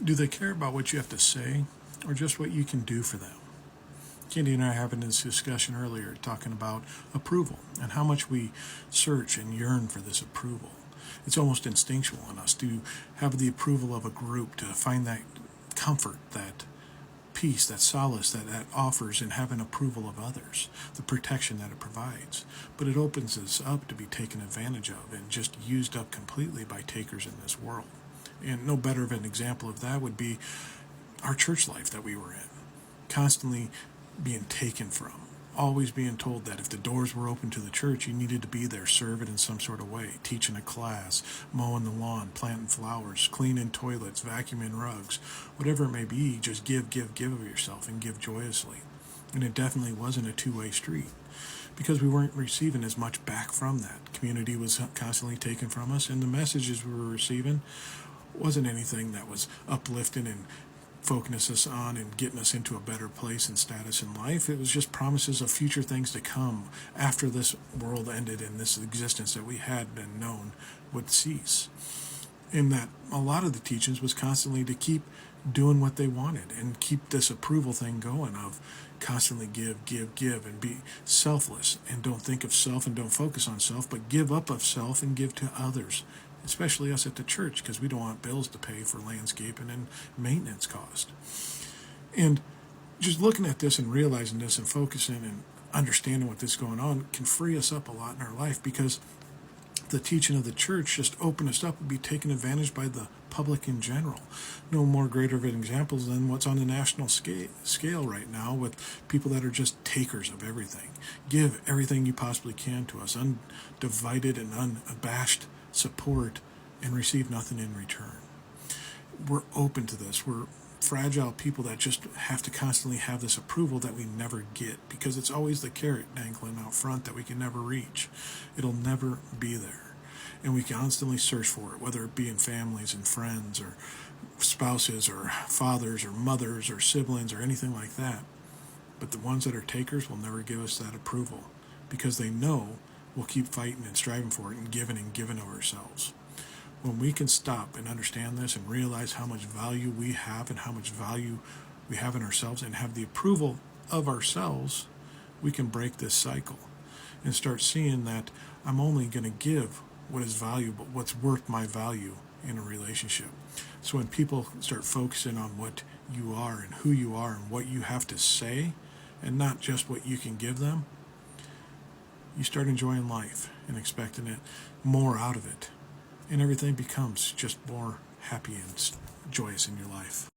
Do they care about what you have to say or just what you can do for them? Candy and I were having this discussion earlier, talking about approval and how much we search and yearn for this approval. It's almost instinctual in us to have the approval of a group, to find that comfort, that peace, that solace that offers in having approval of others, the protection that it provides. But it opens us up to be taken advantage of and just used up completely by takers in this world. And no better of an example of that would be our church life that we were in, constantly being taken from, always being told that if the doors were open to the church, you needed to be there, serve it in some sort of way, teaching a class, mowing the lawn, planting flowers, cleaning toilets, vacuuming rugs, whatever it may be. Just give of yourself and give joyously. And it definitely wasn't a two-way street, because we weren't receiving as much back from that. Community was constantly taken from us, and the messages we were receiving wasn't anything that was uplifting and focus us on and getting us into a better place and status in life. It was just promises of future things to come after this world ended and this existence that we had been known would cease. In that a lot of the teachings was constantly to keep doing what they wanted and keep this approval thing going of constantly give and be selfless and don't think of self and don't focus on self, but give up of self and give to others, especially us at the church, because we don't want bills to pay for landscaping and maintenance cost. And just looking at this and realizing this and focusing and understanding what this is going on can free us up a lot in our life, because the teaching of the church just open us up and be taken advantage by the public in general. No more greater of an example than what's on the national scale right now, with people that are just takers of everything. Give everything you possibly can to us, undivided and unabashed support, and receive nothing in return. We're open to this. We're fragile people that just have to constantly have this approval that we never get, because it's always the carrot dangling out front that we can never reach. It'll never be there, and we constantly search for it, whether it be in families and friends or spouses or fathers or mothers or siblings or anything like that. But the ones that are takers will never give us that approval, because they know we'll keep fighting and striving for it and giving of ourselves. When we can stop and understand this and realize how much value we have and how much value we have in ourselves and have the approval of ourselves, we can break this cycle and start seeing that I'm only going to give what is valuable, what's worth my value in a relationship. So when people start focusing on what you are and who you are and what you have to say, and not just what you can give them, you start enjoying life and expecting it more out of it. And everything becomes just more happy and joyous in your life.